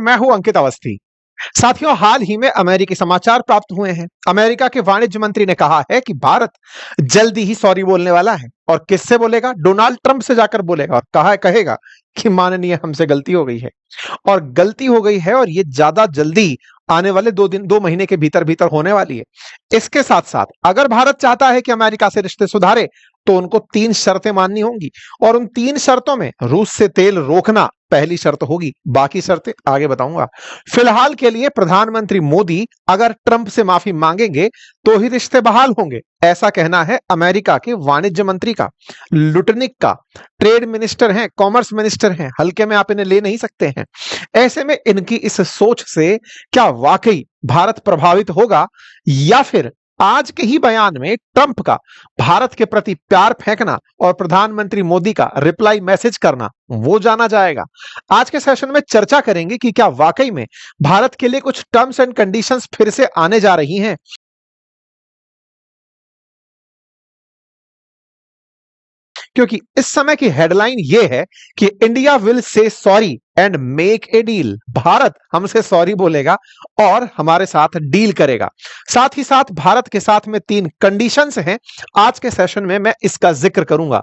मैं हूं अंकित अवस्थी। साथियों, हाल ही में अमेरिकी समाचार प्राप्त हुए हैं। अमेरिका के वाणिज्य मंत्री ने कहा है कि भारत जल्दी ही सॉरी बोलने वाला है। और किससे बोलेगा? डोनाल्ड ट्रंप से जाकर बोलेगा और कहेगा कि माननीय, हमसे गलती हो गई है। और गलती हो गई है, और ये ज्यादा जल्दी आने वाले 2 महीने के भीतर भीतर होने वाली है। इसके साथ साथ अगर भारत चाहता है कि अमेरिका से रिश्ते सुधारे, तो उनको 3 शर्तें माननी होंगी। और उन 3 शर्तों में रूस से तेल रोकना पहली शर्त होगी। बाकी शर्तें आगे बताऊंगा। फिलहाल के लिए प्रधानमंत्री मोदी अगर ट्रंप से माफी मांगेंगे तो ही रिश्ते बहाल होंगे, ऐसा कहना है अमेरिका के वाणिज्य मंत्री का। लुटनिक का ट्रेड मिनिस्टर हैं, कॉमर्स मिनिस्टर हैं, हल्के में आप इन्हें ले नहीं सकते हैं। ऐसे में इनकी इस सोच से क्या वाकई भारत प्रभावित होगा, या फिर आज के ही बयान में ट्रंप का भारत के प्रति प्यार फेंकना और प्रधानमंत्री मोदी का रिप्लाई मैसेज करना, वो जाना जाएगा। आज के सेशन में चर्चा करेंगे कि क्या वाकई में भारत के लिए कुछ टर्म्स एंड कंडीशंस फिर से आने जा रही हैं, क्योंकि इस समय की हेडलाइन यह है कि India will say sorry and make a deal. Bharat हमसे सॉरी बोलेगा और हमारे साथ डील करेगा। साथ ही साथ भारत के साथ में 3 कंडीशंस हैं। आज के सेशन में मैं इसका जिक्र करूंगा।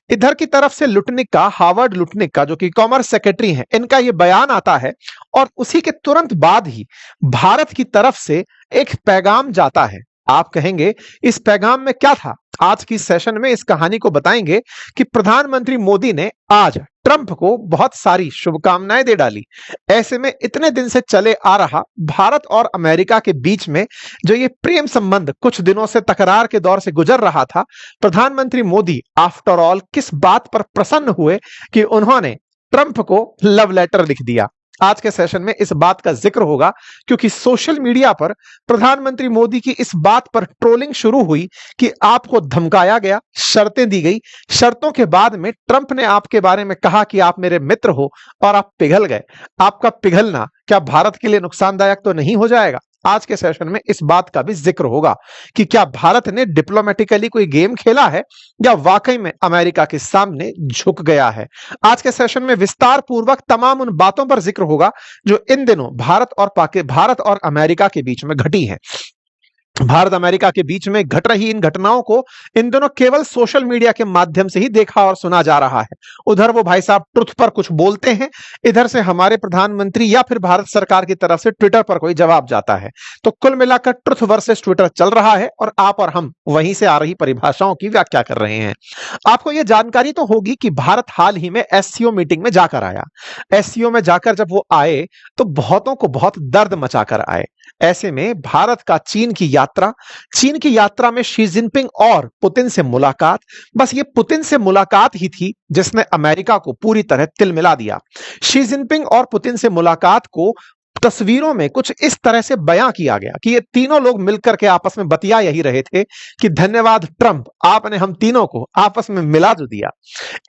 इधर की तरफ से लुटनिक का, हार्वर्ड लुटनिक का, जो कि कॉमर्स सेक्रेटरी हैं, इनका यह बयान आता है और उसी के तुरंत बाद ही भारत की तरफ से एक पैगाम जाता है। आप कहेंगे इस पैगाम में क्या था? आज की सेशन में इस कहानी को बताएंगे कि प्रधानमंत्री मोदी ने आज ट्रंप को बहुत सारी शुभकामनाएं दे डाली। ऐसे में इतने दिन से चले आ रहा भारत और अमेरिका के बीच में जो ये प्रेम संबंध कुछ दिनों से तकरार के दौर से गुजर रहा था, प्रधानमंत्री मोदी आफ्टर ऑल किस बात पर प्रसन्न हुए कि उन्होंने ट्रंप को लव लेटर लिख दिया। आज के सेशन में इस बात का जिक्र होगा, क्योंकि सोशल मीडिया पर प्रधानमंत्री मोदी की इस बात पर ट्रोलिंग शुरू हुई कि आपको धमकाया गया, शर्तें दी गई। शर्तों के बाद में ट्रंप ने आपके बारे में कहा कि आप मेरे मित्र हो, और आप पिघल गए। आपका पिघलना क्या भारत के लिए नुकसानदायक तो नहीं हो जाएगा? आज के सेशन में इस बात का भी जिक्र होगा कि क्या भारत ने डिप्लोमेटिकली कोई गेम खेला है, या वाकई में अमेरिका के सामने झुक गया है। आज के सेशन में विस्तार पूर्वक तमाम उन बातों पर जिक्र होगा जो इन दिनों भारत और अमेरिका के बीच में घटी हैं। भारत अमेरिका के बीच में घट रही इन घटनाओं को इन दोनों केवल सोशल मीडिया के माध्यम से ही देखा और सुना जा रहा है। उधर वो भाई साहब ट्रुथ पर कुछ बोलते हैं, इधर से हमारे प्रधानमंत्री या फिर भारत सरकार की तरफ से ट्विटर पर कोई जवाब जाता है। तो कुल मिलाकर ट्रुथ वर्सेस ट्विटर चल रहा है, और आप और हम वहीं से आ रही परिभाषाओं की व्याख्या कर रहे हैं। आपको यह जानकारी तो होगी कि भारत हाल ही में एससीओ मीटिंग में जाकर आया। एससीओ में जाकर जब वो आए तो बहुतों को बहुत दर्द मचाकर आए। ऐसे में भारत का चीन की यात्रा में शी जिनपिंग और पुतिन से मुलाकात, बस ये पुतिन से मुलाकात ही थी जिसने अमेरिका को पूरी तरह तिलमिला दिया। शी जिनपिंग और पुतिन से मुलाकात को तस्वीरों में कुछ इस तरह से बयां किया गया कि ये तीनों लोग मिलकर के आपस में बतिया यही रहे थे कि धन्यवाद ट्रंप, आपने हम तीनों को आपस में मिला जो दिया।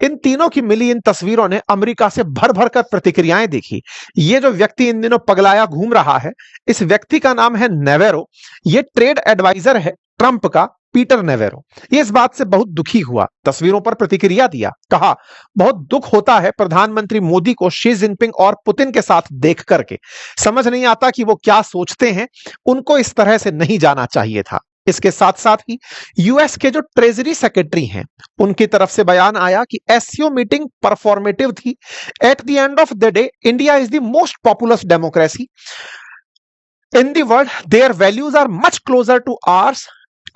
इन तीनों की मिली इन तस्वीरों ने अमेरिका से भर भर कर प्रतिक्रियाएं देखी। ये जो व्यक्ति इन दिनों पगलाया घूम रहा है, इस व्यक्ति का नाम है नेवेरो। ये ट्रेड एडवाइजर है ट्रंप का, पीटर नेवेरो। ये इस बात से बहुत दुखी हुआ, तस्वीरों पर प्रतिक्रिया दिया, कहा बहुत दुख होता है प्रधानमंत्री मोदी को शी जिनपिंग और पुतिन के साथ देख करके। समझ नहीं आता कि वो क्या सोचते हैं, उनको इस तरह से नहीं जाना चाहिए था। इसके साथ साथ ही यूएस के जो ट्रेजरी सेक्रेटरी हैं, उनकी तरफ से बयान आया कि एससीओ मीटिंग परफॉर्मेटिव थी। At the end of the day India is the most populous democracy in the world. Their values are much closer to ours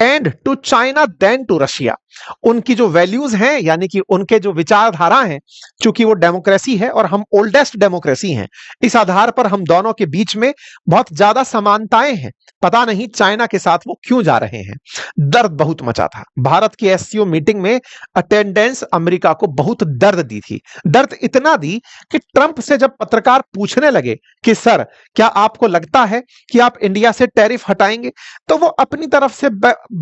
and to China than to Russia. उनकी जो values हैं, यानी कि उनके जो विचारधारा हैं, चूंकि वो डेमोक्रेसी है और हम ओल्डेस्ट डेमोक्रेसी हैं, इस आधार पर हम दोनों के बीच में बहुत ज्यादा समानताएं हैं। पता नहीं चाइना के साथ वो क्यों जा रहे हैं। दर्द बहुत मचा था। भारत की एससीओ मीटिंग में अटेंडेंस अमेरिका को बहुत दर्द दी थी। दर्द इतना दी कि ट्रंप से जब पत्रकार पूछने लगे कि सर, क्या आपको लगता है कि आप इंडिया से टैरिफ हटाएंगे, तो वो अपनी तरफ से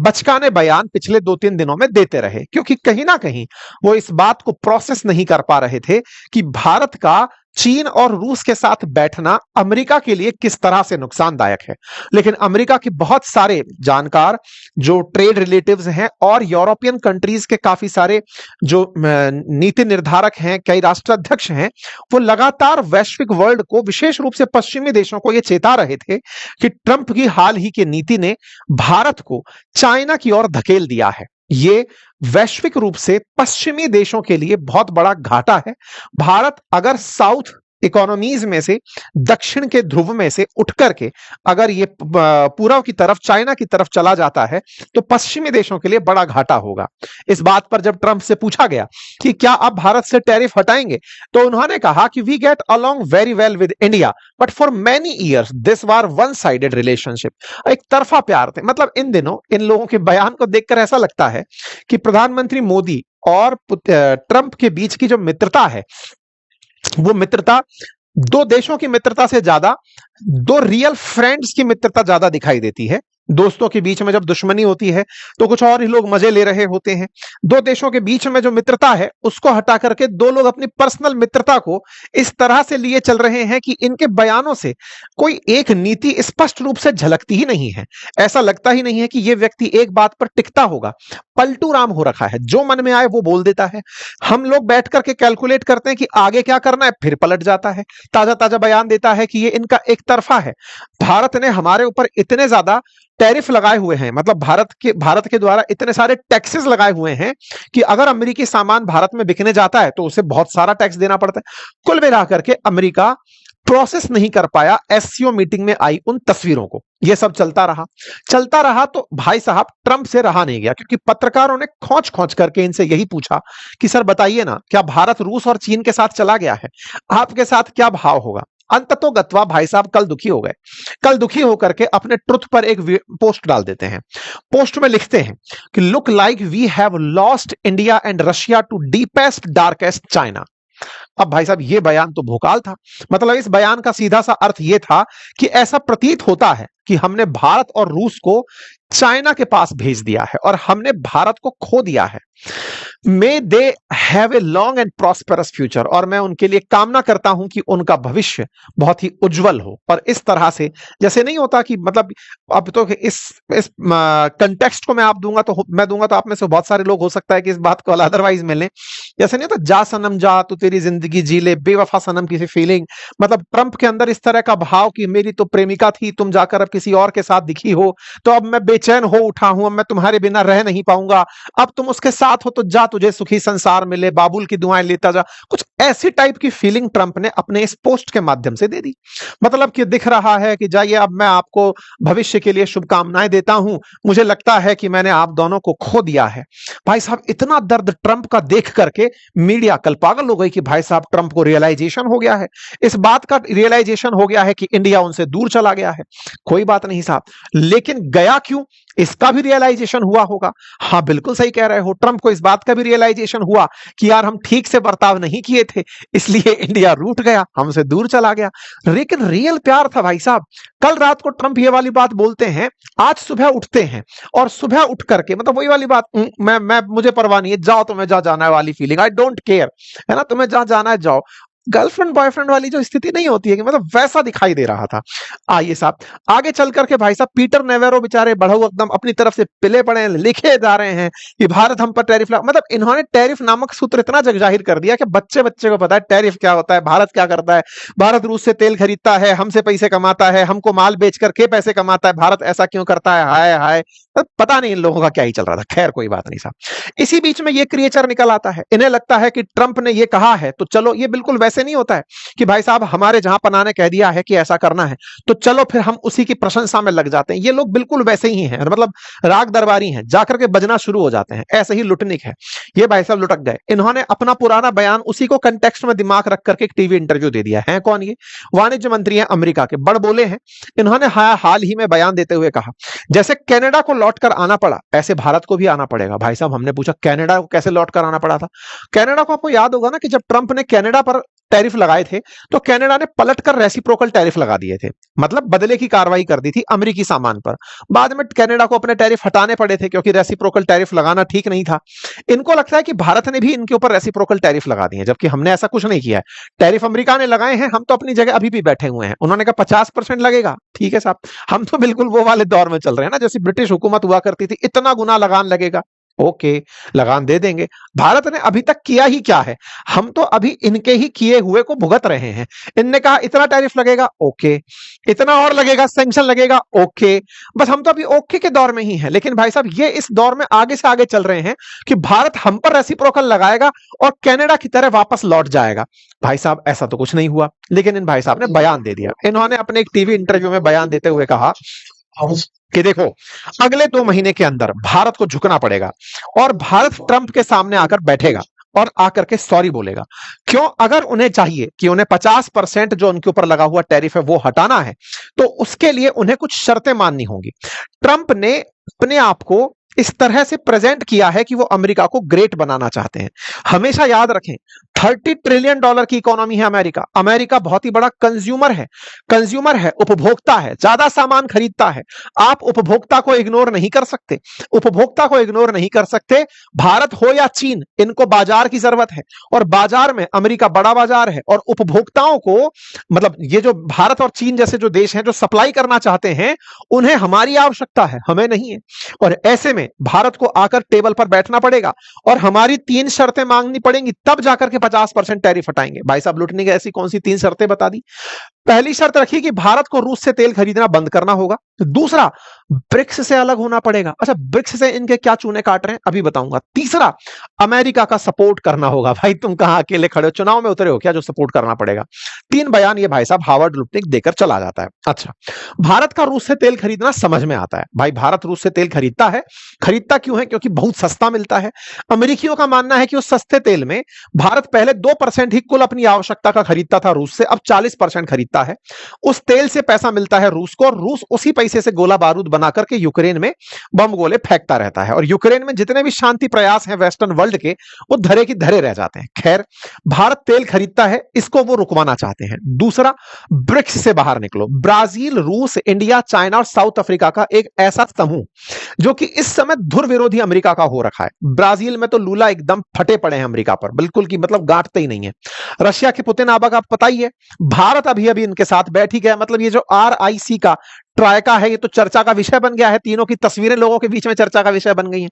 बचकाने बयान पिछले 2-3 दिनों में देते रहे, क्योंकि कहीं ना कहीं वो इस बात को प्रोसेस नहीं कर पा रहे थे कि भारत का चीन और रूस के साथ बैठना अमेरिका के लिए किस तरह से नुकसानदायक है। लेकिन अमेरिका के बहुत सारे जानकार, जो ट्रेड रिलेटिव्स हैं, और यूरोपियन कंट्रीज के काफी सारे जो नीति निर्धारक हैं, कई राष्ट्राध्यक्ष हैं, वो लगातार वैश्विक वर्ल्ड को, विशेष रूप से पश्चिमी देशों को यह चेता रहे थे कि ट्रंप की हाल ही की नीति ने भारत को चाइना की ओर धकेल दिया है। ये वैश्विक रूप से पश्चिमी देशों के लिए बहुत बड़ा घाटा है। भारत अगर साउथ इकोनॉमीज में से, दक्षिण के ध्रुव में से उठ करके अगर ये पूर्व की तरफ, चाइना की तरफ चला जाता है, तो पश्चिमी देशों के लिए बड़ा घाटा होगा। इस बात पर जब ट्रंप से पूछा गया कि क्या आप भारत से टैरिफ हटाएंगे, तो उन्होंने कहा कि we get along very well with India, but for many years this was one sided relationship. एक तरफा प्यार थे। मतलब इन दिनों इन लोगों के बयान को देखकर ऐसा लगता है कि प्रधानमंत्री मोदी और ट्रंप के बीच की जो मित्रता है, वो मित्रता दो देशों की मित्रता से ज्यादा दो रियल फ्रेंड्स की मित्रता ज्यादा दिखाई देती है। दोस्तों के बीच में जब दुश्मनी होती है तो कुछ और ही लोग मजे ले रहे होते हैं। दो देशों के बीच में जो मित्रता है उसको हटा करके दो लोग अपनी पर्सनल मित्रता को इस तरह से लिए चल रहे हैं कि इनके बयानों से कोई एक नीति स्पष्ट रूप से झलकती ही नहीं है। ऐसा लगता ही नहीं है कि यह व्यक्ति एक बात पर टिकता होगा। पलटू राम हो रखा है, जो मन में आए वो बोल देता है। हम लोग बैठ करके कैलकुलेट करते हैं कि आगे क्या करना है, फिर पलट जाता है, ताजा ताजा बयान देता है कि ये इनका एक तरफा है। भारत ने हमारे ऊपर इतने ज्यादा टैरिफ लगाए हुए हैं, मतलब भारत के द्वारा इतने सारे टैक्सेस लगाए हुए हैं कि अगर अमेरिकी सामान भारत में बिकने जाता है तो उसे बहुत सारा टैक्स देना पड़ता है। कुल मिला करके अमेरिका प्रोसेस नहीं कर पाया एससीओ मीटिंग में आई उन तस्वीरों को। यह सब चलता रहा तो भाई साहब ट्रंप से रहा नहीं गया, क्योंकि पत्रकारों ने खोज खोज करके इनसे यही पूछा कि सर बताइए ना, क्या भारत रूस और चीन के साथ चला गया है, आपके साथ क्या भाव होगा। अंततोगत्वा भाई साहब कल दुखी हो गए। कल दुखी होकर के अपने ट्रुथ पर एक पोस्ट डाल देते हैं। पोस्ट में लिखते हैं कि look like we have lost India and Russia to deepest darkest China. अब भाई साहब ये बयान तो भोकाल था। मतलब इस बयान का सीधा सा अर्थ यह था कि ऐसा प्रतीत होता है कि हमने भारत और रूस को चाइना के पास भेज दिया है और हमने भारत को खो दिया है। May they have a long and prosperous future, और मैं उनके लिए कामना करता हूं कि उनका भविष्य बहुत ही उज्जवल हो। और इस तरह से जैसे नहीं होता कि मतलब अब तो इस कंटेक्स्ट को मैं दूंगा तो आप में से बहुत सारे लोग हो सकता है कि इस बात को अदरवाइज मिले। जैसे नहीं होता, जा सनम जा तू तेरी जिंदगी जी ले, बेवफा सनम की फीलिंग। मतलब ट्रंप के अंदर इस तरह का भाव कि मेरी तो प्रेमिका थी, तुम जाकर अब किसी और के साथ दिखी हो, तो अब मैं बेचैन हो उठा हूं, अब मैं तुम्हारे बिना रह नहीं पाऊंगा, अब तुम उसके साथ हो तो जा तुझे सुखी संसार मिले, बाबुल की दुआएं लेता जा। कुछ ऐसी टाइप की फीलिंग ट्रंप ने अपने इस पोस्ट के माध्यम से दे दी। मतलब कि दिख रहा है कि जाइए, अब मैं आपको भविष्य के लिए शुभकामनाएं देता हूं, मुझे लगता है कि मैंने आप दोनों को खो दिया है। भाई साहब इतना दर्द ट्रंप का देख करके मीडिया कल पागल हो गई कि भाई साहब ट्रंप को रियलाइजेशन हो गया है, इस बात का रियलाइजेशन हो गया है कि इंडिया उनसे दूर चला गया है। कोई बात नहीं साहब, लेकिन गया क्यों, इसका भी रियलाइजेशन हुआ होगा। हाँ बिल्कुल सही कह रहे हो, ट्रंप को इस बात का भी रियलाइजेशन हुआ कि यार हम ठीक से बर्ताव नहीं किए थे, इसलिए इंडिया रूठ गया, हमसे दूर चला गया। लेकिन रियल प्यार था भाई साहब। कल रात को ट्रंप ये वाली बात बोलते हैं, आज सुबह उठते हैं और सुबह उठ करके मतलब वही वाली बात, मैं मुझे परवाह नहीं है, जाओ तुम्हें जहां जाना है वाली फीलिंग, आई डोंट केयर, है ना, तुम्हें जहां जाना है जाओ। गर्लफ्रेंड बॉयफ्रेंड वाली जो स्थिति नहीं होती है कि मतलब वैसा दिखाई दे रहा था। आइए साहब आगे चल करके भाई साहब पीटर नेवेरो बेचारे बढ़ऊ एकदम अपनी तरफ से पिले पड़े लिखे जा रहे हैं कि भारत हम पर टैरिफ मतलब इन्होंने टैरिफ नामक सूत्र इतना जग जाहिर कर दिया कि बच्चे बच्चे को पता है टैरिफ क्या होता है, भारत क्या करता है। भारत रूस से तेल खरीदता है, हमसे पैसे कमाता है, हमको माल बेच करके पैसे कमाता है, भारत ऐसा क्यों करता है, हाय हाय। पता नहीं इन लोगों का क्या ही चल रहा था। खैर कोई बात नहीं साहब। इसी बीच में ये क्रिएचर निकल आता है, इन्हें लगता है कि ट्रंप ने ये कहा है तो चलो, ये बिल्कुल वैसे नहीं होता है कि भाई साहब हमारे जहां पना ने कह दिया है कि ऐसा करना है तो चलो फिर हम उसी की प्रशंसा में लग जाते हैं। ये लोग बिल्कुल वैसे ही हैं, मतलब राग दरबारी हैं, जाकर के बजना शुरू हो जाते हैं। ऐसे ही लुटनिक है ये भाई साहब, लुटक गए। इन्होंने अपना पुराना बयान उसी को कंटेक्स्ट में दिमाग रख करके एक टीवी इंटरव्यू दे दिया है। कौन ये? वाणिज्य मंत्री हैं अमेरिका के, बड़ बोले हैं। इन्होंने हाल ही में बयान देते हुए कहा जैसे कनाडा को लौट कर आना पड़ा ऐसे भारत को भी आना पड़ेगा। भाई साहब हमने पूछा कनाडा को कैसे लौट कर आना पड़ा था? कनाडा को आपको याद होगा ना कि जब ट्रंप ने कनाडा पर टैरिफ लगाए थे तो कनाडा ने पलटकर रेसिप्रोकल टैरिफ लगा दिए थे, मतलब बदले की कार्रवाई कर दी थी अमेरिकी सामान पर। बाद में कनाडा को अपने टैरिफ हटाने पड़े थे क्योंकि रेसिप्रोकल टैरिफ लगाना ठीक नहीं था। इनको लगता है कि भारत ने भी इनके ऊपर रेसिप्रोकल टैरिफ लगा दिए, जबकि हमने ऐसा कुछ नहीं किया है। टैरिफ अमेरिका ने लगाए हैं, हम तो अपनी जगह अभी भी बैठे हुए हैं। उन्होंने कहा 50% लगेगा, ठीक है साहब, हम तो बिल्कुल वो वाले दौर में चल रहे हैं ना जैसे ब्रिटिश हुकूमत हुआ करती थी, इतना गुना लगान लगेगा, ओके, लगान दे देंगे। भारत ने अभी तक किया ही क्या है, हम तो अभी इनके ही किए हुए को भुगत रहे हैं। इनने कहा इतना टैरिफ लगेगा, ओके, इतना और लगेगा, सैंक्शन लगेगा, ओके, बस हम तो अभी ओके के दौर में ही हैं। लेकिन भाई साहब ये इस दौर में आगे से आगे चल रहे हैं कि भारत हम पर रेसिप्रोकल लगाएगा और कनाडा की तरह वापस लौट जाएगा। भाई साहब ऐसा तो कुछ नहीं हुआ, लेकिन इन भाई साहब ने बयान दे दिया। इन्होंने अपने एक टीवी इंटरव्यू में बयान देते हुए कहा कि देखो अगले 2 महीने के अंदर भारत को झुकना पड़ेगा और भारत ट्रंप के सामने आकर बैठेगा और आकर के सॉरी बोलेगा। क्यों? अगर उन्हें चाहिए कि उन्हें 50% जो उनके ऊपर लगा हुआ टैरिफ है वो हटाना है तो उसके लिए उन्हें कुछ शर्तें माननी होंगी। ट्रंप ने अपने आप को इस तरह से प्रेजेंट किया है कि वो अमेरिका को ग्रेट बनाना चाहते हैं। हमेशा याद रखें, $30 ट्रिलियन की इकोनॉमी है अमेरिका। अमेरिका बहुत ही बड़ा कंज्यूमर है, उपभोक्ता है, ज्यादा सामान खरीदता है। आप उपभोक्ता को इग्नोर नहीं कर सकते, भारत हो या चीन, इनको बाजार की जरूरत है और बाजार में अमेरिका बड़ा बाजार है और उपभोक्ताओं को, मतलब ये जो भारत और चीन जैसे जो देश हैं जो सप्लाई करना चाहते हैं, उन्हें हमारी आवश्यकता है, हमें नहीं है। और ऐसे में भारत को आकर टेबल पर बैठना पड़ेगा और हमारी 3 शर्तें मांगनी पड़ेंगी, तब जाकर के 50% टैरिफ हटाएंगे। भाई साहब लुटने की ऐसी कौन सी 3 शर्तें बता दी? पहली शर्त रखी कि भारत को रूस से तेल खरीदना बंद करना होगा। दूसरा, ब्रिक्स से अलग होना पड़ेगा। अच्छा, ब्रिक्स से इनके क्या चूने काट रहे हैं अभी बताऊंगा। तीसरा, अमेरिका का सपोर्ट करना होगा। भाई तुम कहां अकेले खड़े हो, चुनाव में उतरे हो क्या जो सपोर्ट करना पड़ेगा? 3 बयान ये भाई साहब हार्वर्ड लुटनिक देकर चला जाता है। अच्छा, भारत का रूस से तेल खरीदना समझ में आता है। भाई भारत रूस से तेल खरीदता क्यों है? क्योंकि बहुत सस्ता मिलता है। अमेरिकियों का मानना है कि उस सस्ते तेल में भारत पहले 2% ही कुल अपनी आवश्यकता का खरीदता था रूस से, अब 40% खरीदता है। उस तेल से पैसा मिलता है रूस को और रूस उसी पैसे से गोला बारूद बना करके यूक्रेन में बम गोले फेंकता रहता है और यूक्रेन में जितने भी शांति प्रयास हैं वेस्टर्न वर्ल्ड के, वो धरे की धरे रह जाते हैं। खैर, भारत तेल खरीदता है, इसको वो रुकवाना चाहते हैं। दूसरा, ब्रिक्स से बाहर निकलो। ब्राजील, रूस, इंडिया, चाइना और साउथ अफ्रीका का एक ऐसा समूह जो कि इस समय धुर विरोधी अमेरिका का हो रखा है। ब्राजील में तो लूला एकदम फटे पड़े हैं अमेरिका पर, बिल्कुल की मतलब गांठते ही नहीं है। रशिया के पुतिन आबा का आप पता ही है। भारत अभी अभी इनके साथ बैठ ही गया, मतलब ये जो RIC का ट्रायका है, ये तो चर्चा का विषय बन गया है। तीनों की तस्वीरें लोगों के बीच में चर्चा का विषय बन गई हैं।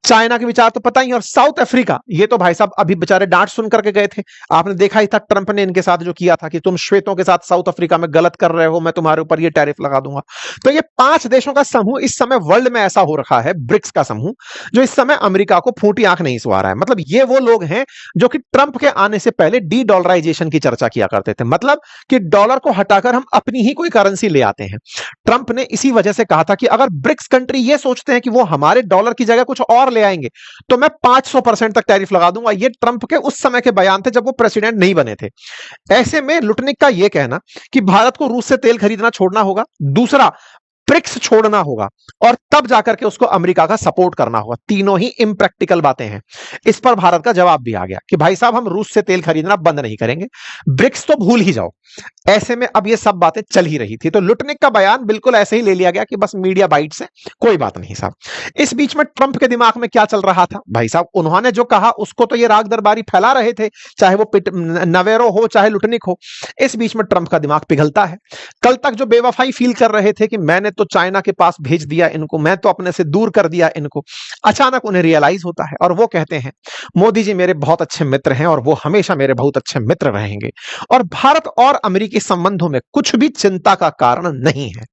चाइना के विचार तो पता ही। और साउथ अफ्रीका, ये तो भाई साहब अभी बेचारे डांट सुन करके गए थे। आपने देखा ही था ट्रंप ने इनके साथ जो किया था कि तुम श्वेतों के साथ साउथ अफ्रीका में गलत कर रहे हो, मैं तुम्हारे ऊपर ये टैरिफ लगा दूंगा। तो ये 5 देशों का समूह इस समय वर्ल्ड में ऐसा हो रखा है, ब्रिक्स का समूह, जो इस समय अमेरिका को फूटी आंख नहीं सुहा रहा है। मतलब ये वो लोग हैं जो कि ट्रंप के आने से पहले डी-डॉलराइजेशन की चर्चा किया करते थे, मतलब कि डॉलर को हटाकर हम अपनी ही कोई करेंसी ले आते हैं। ट्रंप ने इसी वजह से कहा था कि अगर ब्रिक्स कंट्री ये सोचते हैं कि वो हमारे डॉलर की जगह कुछ और ले आएंगे तो मैं 500% तक टैरिफ लगा दूंगा। ये ट्रंप के उस समय के बयान थे जब वो प्रेसिडेंट नहीं बने थे। ऐसे में लुटनिक का यह कहना कि भारत को रूस से तेल खरीदना छोड़ना होगा, दूसरा ब्रिक्स छोड़ना होगा और तब जाकर के उसको अमेरिका का सपोर्ट करना होगा, तीनों ही इम्प्रैक्टिकल बातें हैं। इस पर भारत का जवाब भी आ गया कि भाई साहब हम रूस से तेल खरीदना बंद नहीं करेंगे, ब्रिक्स तो भूल ही जाओ। ऐसे में अब ये सब बातें चल ही रही थी, तो लुटनिक का बयान बिल्कुल ऐसे ही ले लिया गया कि बस मीडिया बाइट से कोई बात नहीं साहब। इस बीच में ट्रंप के दिमाग में क्या चल रहा था? भाई साहब उन्होंने जो कहा उसको तो ये राग दरबारी फैला रहे थे, चाहे वो नवेरो हो चाहे लुटनिक हो। इस बीच में ट्रंप का दिमाग पिघलता है। कल तक जो बेवफाई फील कर रहे थे कि मैंने तो चाइना के पास भेज दिया इनको, मैं तो अपने से दूर कर दिया इनको, अचानक उन्हें रियलाइज होता है और वो कहते हैं मोदी जी मेरे बहुत अच्छे मित्र हैं और वो हमेशा मेरे बहुत अच्छे मित्र रहेंगे और भारत और अमेरिकी संबंधों में कुछ भी चिंता का कारण नहीं है।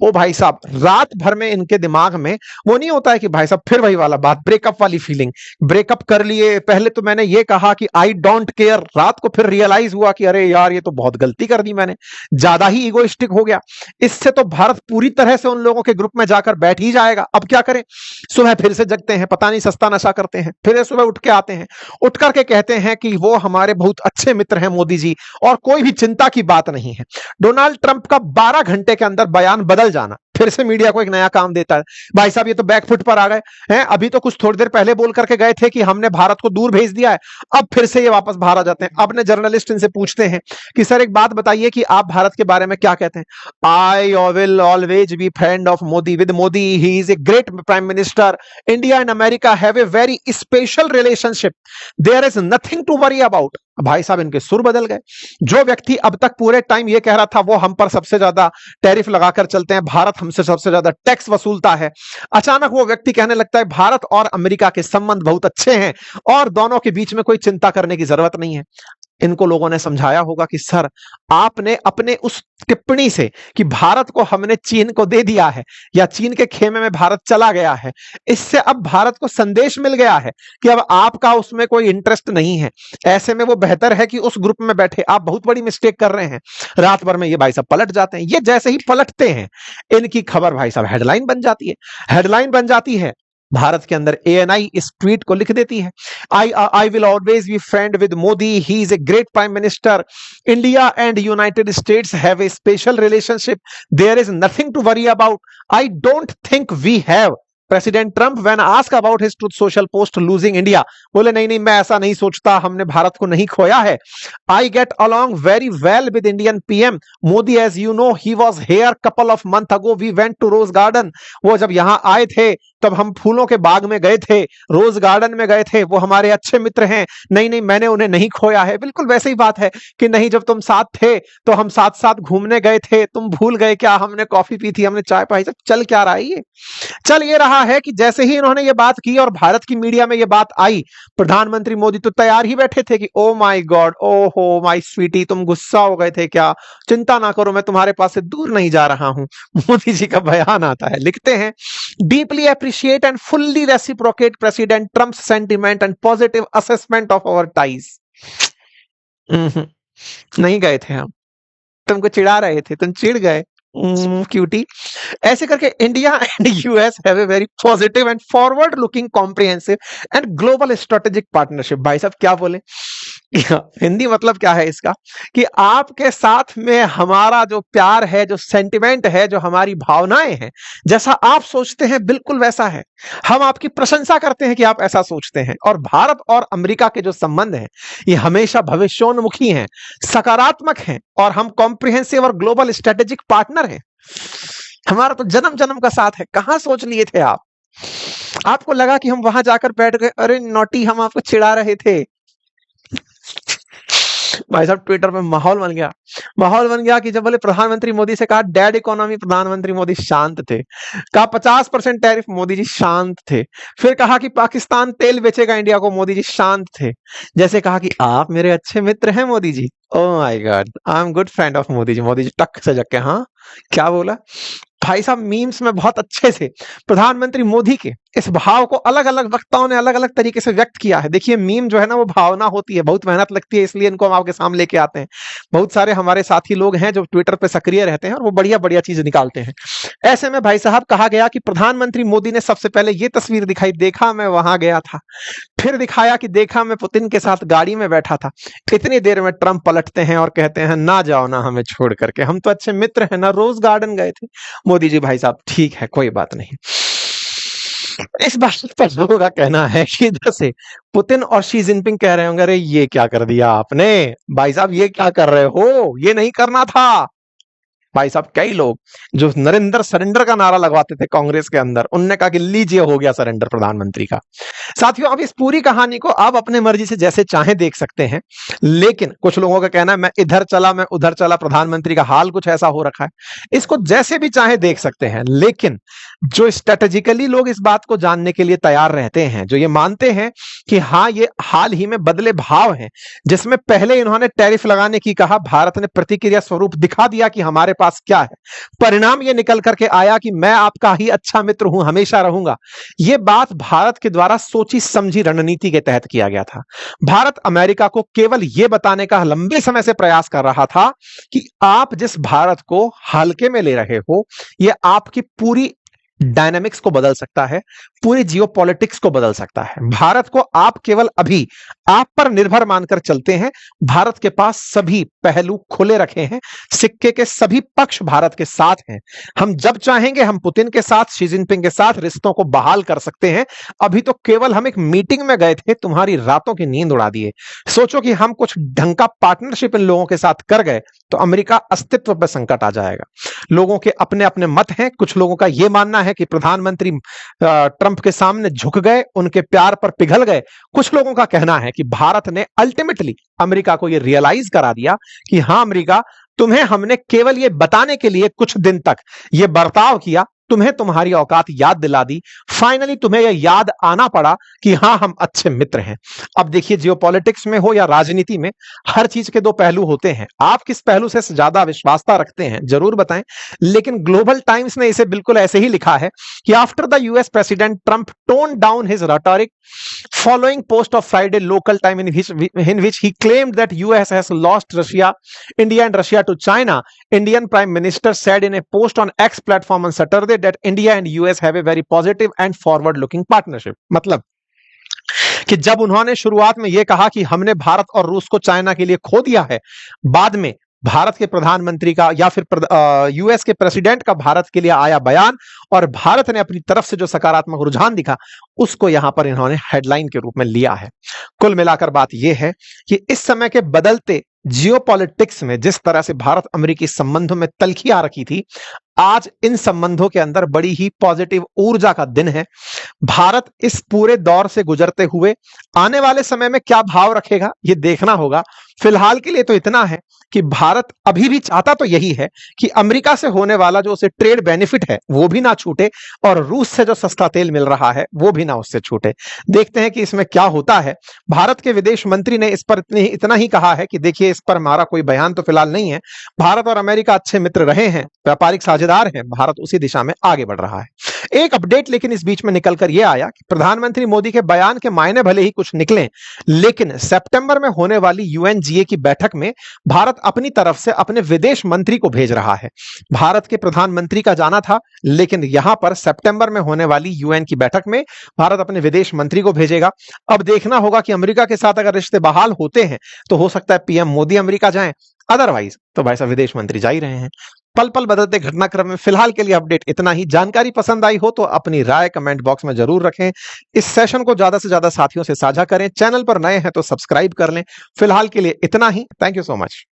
ओ भाई साहब, रात भर में इनके दिमाग में वो नहीं होता है कि भाई साहब फिर वही वाला बात, ब्रेकअप वाली फीलिंग, ब्रेकअप कर लिए, पहले तो मैंने ये कहा कि आई डोंट केयर, रात को फिर रियलाइज हुआ कि अरे यार ये तो बहुत गलती कर दी मैंने, ज्यादा ही ईगोइस्टिक हो गया। इससे तो भारत पूरी तरह से उन लोगों के ग्रुप में जाकर बैठ ही जाएगा। अब क्या करें? सुबह फिर से जगते हैं, पता नहीं सस्ता नशा करते हैं, फिर सुबह उठ के आते हैं, उठ करके कहते हैं कि वो हमारे बहुत अच्छे मित्र हैं मोदी जी और कोई भी चिंता की बात नहीं है। डोनाल्ड ट्रंप का 12 घंटे के अंदर बयान बदल जाना, फिर से मीडिया को एक नया काम देता है। भाई साहब ये तो बैकफुट पर आ गए हैं, अभी तो कुछ थोड़ी देर पहले बोल करके गए थे कि हमने भारत को दूर भेज दिया है, अब फिर से ये वापस बाहर आ जाते हैं। अपने जर्नलिस्ट इनसे पूछते हैं कि सर एक बात बताइए कि आप भारत के बारे में क्या कहते हैं। I will always be friend of Modi, with Modi he is a great prime minister, India and America have a very special relationship, there is nothing to worry about. भाई साहब इनके सुर बदल गए। जो व्यक्ति अब तक पूरे टाइम ये कह रहा था वो हम पर सबसे ज्यादा टैरिफ लगाकर चलते हैं, भारत हमसे सबसे ज्यादा टैक्स वसूलता है, अचानक वो व्यक्ति कहने लगता है भारत और अमेरिका के संबंध बहुत अच्छे हैं और दोनों के बीच में कोई चिंता करने की जरूरत नहीं है। इनको लोगों ने समझाया होगा कि सर आपने अपने उस टिप्पणी से कि भारत को हमने चीन को दे दिया है या चीन के खेमे में भारत चला गया है, इससे अब भारत को संदेश मिल गया है कि अब आपका उसमें कोई इंटरेस्ट नहीं है। ऐसे में वो बेहतर है कि उस ग्रुप में बैठे, आप बहुत बड़ी मिस्टेक कर रहे हैं। रात भर में ये भाई साहब पलट जाते हैं। ये जैसे ही पलटते हैं इनकी खबर भाई साहब हेडलाइन बन जाती है। हेडलाइन बन जाती है भारत के अंदर ANI इस ट्वीट को लिख देती है, I will always be friend with Modi, he is a great prime minister, India and United States have a special relationship, there is nothing to worry about, I don't think we have. President Trump when asked about his Truth Social post losing India, बोले नहीं नहीं मैं ऐसा नहीं सोचता, हमने भारत को नहीं खोया है। I get along very well with Indian PM Modi, as you know he was here couple of month ago, we went to Rose Garden. वो जब यहां आए थे तब हम फूलों के बाग में गए थे, रोज गार्डन में गए थे, वो हमारे अच्छे मित्र हैं। नहीं नहीं मैंने उन्हें नहीं खोया है। बिल्कुल वैसे ही बात है कि नहीं जब तुम साथ थे तो हम साथ साथ घूमने गए थे, तुम भूल गए क्या, हमने कॉफी पी थी, हमने चाय पाई। चल क्या रहा है ये? चल ये रहा है कि जैसे ही इन्होंने ये बात की और भारत की मीडिया में ये बात आई, प्रधानमंत्री मोदी तो तैयार ही बैठे थे कि ओ माय गॉड, ओ हो माय स्वीटी, तुम गुस्सा हो गए थे क्या? चिंता ना करो मैं तुम्हारे पास से दूर नहीं जा रहा हूं। मोदी जी का बयान आता है, लिखते हैं deeply appreciate and fully reciprocate President Trump's sentiment and positive assessment of our ties। नहीं गए थे हम, तुमको चिढ़ा रहे थे, तुम चिढ़ गए क्यूटी। ऐसे करके India and US have a very positive and forward looking comprehensive and global strategic partnership. भाई साहब क्या बोले? हिंदी मतलब क्या है इसका कि आपके साथ में हमारा जो प्यार है, जो सेंटिमेंट है, जो हमारी भावनाएं हैं, जैसा आप सोचते हैं बिल्कुल वैसा है। हम आपकी प्रशंसा करते हैं कि आप ऐसा सोचते हैं। और भारत और अमेरिका के जो संबंध हैं ये हमेशा भविष्योन्मुखी हैं, सकारात्मक हैं और हम कॉम्प्रिहेंसिव और ग्लोबल स्ट्रेटेजिक पार्टनर हैं। हमारा तो जन्म जन्म का साथ है। कहां सोच लिए थे आप? आपको लगा कि हम वहां जाकर बैठ गए, अरे नोटी हम आपको चिढ़ा रहे थे। भाई साहब ट्विटर पे माहौल बन गया कि जब बोले प्रधानमंत्री मोदी से कहा डेड इकोनॉमी, प्रधानमंत्री मोदी शांत थे। कहा 50% टैरिफ, मोदी जी शांत थे। फिर कहा कि पाकिस्तान तेल बेचेगा इंडिया को, मोदी जी शांत थे। जैसे कहा कि आप मेरे अच्छे मित्र हैं Modi ji. Oh my god, I am good friend of Modi ji. Modi ji टक से जग के हाँ क्या बोला? भाई साहब मीम्स में बहुत अच्छे से प्रधानमंत्री मोदी के इस भाव को अलग अलग वक्ताओं ने अलग अलग तरीके से व्यक्त किया है। देखिए मीम जो है ना वो भावना होती है, बहुत मेहनत लगती है, इसलिए इनको हम आपके सामने लेके आते हैं। बहुत सारे हमारे साथी लोग हैं जो ट्विटर पे सक्रिय रहते हैं और वो बढ़िया बढ़िया चीजें निकालते हैं। ऐसे में भाई साहब कहा गया कि प्रधानमंत्री मोदी ने सबसे पहले ये तस्वीर दिखाई, देखा मैं वहां गया था। फिर दिखाया कि देखा मैं पुतिन के साथ गाड़ी में बैठा था। इतनी देर में ट्रंप पलटते हैं और कहते हैं ना जाओ ना हमें छोड़ करके, हम तो अच्छे मित्र हैं ना, रोज गार्डन गए थे। मोदी जी भाई साहब ठीक है कोई बात नहीं। इस बात पर लोगों का कहना है कि जैसे पुतिन और शी जिनपिंग कह रहे होंगे अरे ये क्या कर दिया आपने भाई साहब, ये क्या कर रहे हो, ये नहीं करना था। भाई साहब कई लोग जो नरेंद्र सरेंडर का नारा लगवाते थे कांग्रेस के अंदर, उनने कहा कि लीजिए हो गया सरेंडर प्रधानमंत्री का। साथियों अब इस पूरी कहानी को आप अपने मर्जी से जैसे चाहे देख सकते हैं, लेकिन कुछ लोगों का कहना है मैं इधर चला मैं उधर चला, प्रधानमंत्री का हाल कुछ ऐसा हो रखा है। इसको जैसे भी चाहे देख सकते हैं, लेकिन जो स्ट्रेटेजिकली लोग इस बात को जानने के लिए तैयार रहते हैं, जो ये मानते हैं कि हाँ ये हाल ही में बदले भाव हैं, जिसमें पहले इन्होंने टैरिफ लगाने की कहा, भारत ने प्रतिक्रिया स्वरूप दिखा दिया कि हमारे पास क्या है, परिणाम ये निकल करके आया कि मैं आपका ही अच्छा मित्र हूं, हमेशा रहूंगा। यह बात भारत के द्वारा सोची समझी रणनीति के तहत किया गया था। भारत अमेरिका को केवल यह बताने का लंबे समय से प्रयास कर रहा था कि आप जिस भारत को हल्के में ले रहे हो, यह आपकी पूरी डायनामिक्स को बदल सकता है, पूरी जियोपॉलिटिक्स को बदल सकता है। भारत को आप केवल अभी आप पर निर्भर मानकर चलते हैं। भारत के पास सभी पहलू खुले रखे हैं, सिक्के के सभी पक्ष भारत के साथ हैं। हम जब चाहेंगे हम पुतिन के साथ, शी जिनपिंग के साथ रिश्तों को बहाल कर सकते हैं। अभी तो केवल हम एक मीटिंग में गए थे, तुम्हारी रातों की नींद उड़ा दिए। सोचो कि हम कुछ ढंग का पार्टनरशिप इन लोगों के साथ कर गए तो अमेरिका अस्तित्व पर संकट आ जाएगा। लोगों के अपने अपने मत हैं। कुछ लोगों का यह मानना है कि प्रधानमंत्री ट्रंप के सामने झुक गए, उनके प्यार पर पिघल गए। कुछ लोगों का कहना है कि भारत ने अल्टीमेटली अमेरिका को यह रियलाइज करा दिया कि हां अमेरिका, तुम्हें हमने केवल यह बताने के लिए कुछ दिन तक यह बर्ताव किया, तुम्हें तुम्हारी औकात याद दिला दी। फाइनली तुम्हें यह याद आना पड़ा कि हां हम अच्छे मित्र हैं। अब देखिए, जियोपॉलिटिक्स में हो या राजनीति में, हर चीज के दो पहलू होते हैं। आप किस पहलू से ज्यादा विश्वासता रखते हैं जरूर बताएं। लेकिन ग्लोबल टाइम्स ने इसे बिल्कुल ऐसे ही लिखा है कि after the US president Trump tone down his rhetoric following post of Friday local time in which he claimed that US has lost India and Russia to China. Indian Prime Minister said in a post on X platform on Saturday that India and US have a very positive and forward-looking partnership. मतलब कि जब उन्होंने शुरुआत में यह कहा कि हमने भारत और रूस को चाइना के लिए खो दिया है, बाद में भारत के प्रधानमंत्री का या फिर यूएस के प्रेसिडेंट का भारत के लिए आया बयान और भारत ने अपनी तरफ से जो सकारात्मक रुझान दिखा, उसको यहां पर इन्होंने हेडलाइन के रूप में लिया है। कुल मिलाकर बात यह है कि इस समय के बदलते जियोपॉलिटिक्स में जिस तरह से भारत अमेरिकी संबंधों में तलखी आ रखी थी, आज इन संबंधों के अंदर बड़ी ही पॉजिटिव ऊर्जा का दिन है। भारत इस पूरे दौर से गुजरते हुए आने वाले समय में क्या भाव रखेगा, यह देखना होगा। फिलहाल के लिए तो इतना है कि भारत अभी भी चाहता तो यही है कि अमेरिका से होने वाला जो उसे ट्रेड बेनिफिट है वो भी ना छूटे और रूस से जो सस्ता तेल मिल रहा है वो भी ना उससे छूटे। देखते हैं कि इसमें क्या होता है। भारत के विदेश मंत्री ने इस पर इतना ही कहा है कि देखिए, इस पर हमारा कोई बयान तो फिलहाल नहीं है। भारत और अमेरिका अच्छे मित्र रहे हैं, व्यापारिक साझेदार हैं, भारत उसी दिशा में आगे बढ़ रहा है। एक अपडेट लेकिन इस बीच में निकलकर यह आया कि प्रधानमंत्री मोदी के बयान के मायने भले ही कुछ निकले, लेकिन सितंबर में होने वाली यूएनजीए की बैठक में भारत अपनी तरफ से अपने विदेश मंत्री को भेज रहा है। भारत के प्रधानमंत्री का जाना था, लेकिन यहां पर सितंबर में होने वाली यूएन की बैठक में भारत अपने विदेश मंत्री को भेजेगा। अब देखना होगा कि अमेरिका के साथ अगर रिश्ते बहाल होते हैं तो हो सकता है पीएम मोदी अमेरिका जाएं, अदरवाइज तो भाई साहब विदेश मंत्री जा ही रहे हैं। पल पल बदलते घटनाक्रम में फिलहाल के लिए अपडेट इतना ही। जानकारी पसंद आई हो तो अपनी राय कमेंट बॉक्स में जरूर रखें। इस सेशन को ज्यादा से ज्यादा साथियों से साझा करें। चैनल पर नए हैं तो सब्सक्राइब कर लें। फिलहाल के लिए इतना ही। Thank you so much.